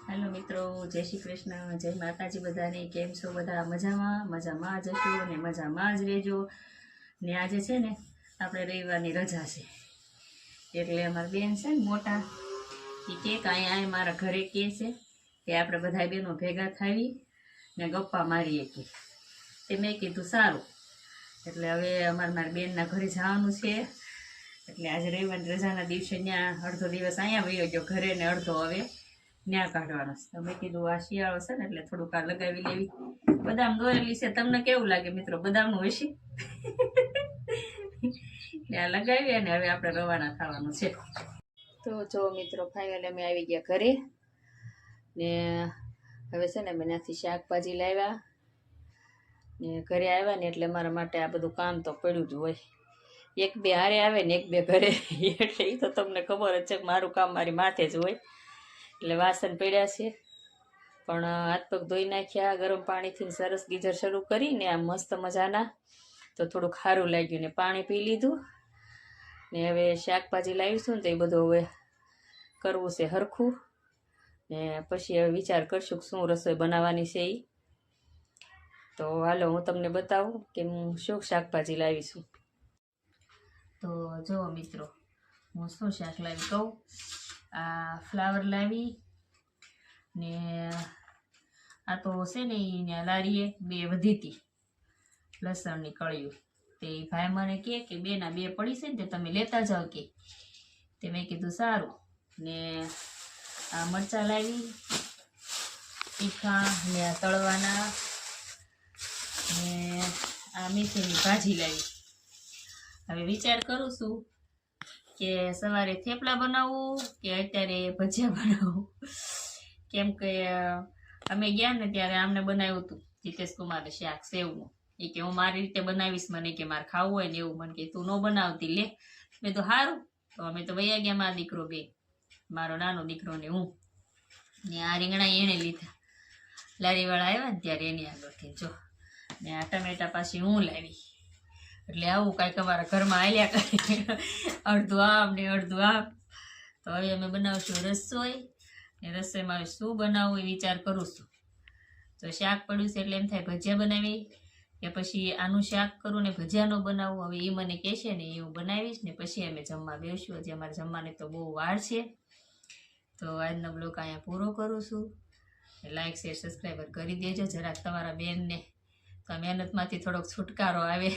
Hello મિત્રો, જય શ્રી કૃષ્ણ, જય માતાજી બધાને. કેમ છો બધા? મજામાં જશો ને મજામાં જ રહેજો. ને આજે છે ને આપણે રવિવારની રજા છે એટલે અમારા બેન છે ને મોટા એ કે અહીંયા મારા ઘરે કહે છે કે આપણે બધા બહેનો ભેગા થાવી ને ગપ્પા મારીએ કે. તે મેં કીધું સારું. એટલે હવે મારા બેનના ઘરે જવાનું છે. એટલે આજે રવિવારની રજાના દિવસે ત્યાં અડધો દિવસ અહીંયા વયો ગયો ઘરે ને અડધો હવે ન્યા કાઢવાનો છે. તમે કીધું આ શિયાળો છે ને એટલે થોડુંક આ લગાવી લેવી. બદામ દોરેલી છે, તમને કેવું લાગે મિત્રો? બદામનું હશે આ લગાવી અને હવે આપણે રવાના થવાનું છે. તો જો મિત્રો, ફાઇનલી અમે આવી ગયા ઘરે ને હવે છે ને અમે ત્યાંથી શાકભાજી લાવ્યા ને ઘરે આવ્યા ને એટલે મારા માટે આ બધું કામ તો પડ્યું જ હોય. એક બે હારે આવે ને એક બે ઘરે, એટલે એ તો તમને ખબર જ છે કે મારું કામ મારી માથે જ હોય. એટલે વાસણ પડ્યા છે પણ હાથ પગ ધોઈ નાખ્યા ગરમ પાણીથી, સરસ ગીઝર શરૂ કરીને આ મસ્ત મજાના. તો થોડુંક સારું લાગ્યું ને પાણી પી લીધું ને હવે શાકભાજી લાવીશું ને તો એ બધું હવે કરવું છે હરખું ને પછી હવે વિચાર કરશું શું રસોઈ બનાવવાની છે એ. તો હાલો હું તમને બતાવું કે હું શું શાકભાજી લાવીશું. તો જુઓ મિત્રો, હું શું શાક લાવી કહું. આ ફ્લાવર લાવી ને આ તો છે ને એ લારીએ બે વધી હતી લસણની કળીઓ. તે ભાઈ મને કે બેના બે પડી છે ને તે તમે લેતા જાઓ કે. તે મેં કીધું સારું. ને આ મરચાં લાવી તીખા ને આ તળવાના ને આ મેથીની ભાજી લાવી. હવે વિચાર કરું છું કે સવારે થેપલા બનાવવું કે અત્યારે ભજીયા બનાવવું. કેમ કે અમે ગયા ને ત્યારે આમને બનાવ્યું હતું જીતેશ કુમારે શાક સેવનું. એ કે હું મારી રીતે બનાવીશ, મને કે મારે ખાવું હોય ને એવું. મને કે તું ન બનાવતી લે. મેં તો સારું. તો અમે તો વૈયા ગયા, મારો દીકરો બે, મારો નાનો દીકરો ને હું. ને આ રીંગણા એને લીધા, લારીવાળા આવ્યા ને ત્યારે એની આગળથી જો. ને આ ટમેટા પાછી હું લાવી. એટલે આવું કાંઈક અમારા ઘરમાં આલ્યા કરે, અડધું આમ ને અડધું આમ. તો હવે અમે બનાવશું રસોઈ ને રસોઈમાં શું બનાવવું એ વિચાર કરું છું. તો શાક પડ્યું છે એટલે એમ થાય ભજીયા બનાવી કે પછી આનું શાક કરું ને ભજીયા ન બનાવવું. હવે એ મને કહેશે ને એવું બનાવીશ ને પછી અમે જમવા બેસશું. હજી અમારે જમવાને તો બહુ વાર છે. તો આજનો બ્લોગ અહીંયા પૂરો કરું છું. લાઈક શેર સબસ્ક્રાઈબર કરી દેજો જરાક તમારા બેનને, તો મહેનતમાંથી થોડોક છુટકારો આવે.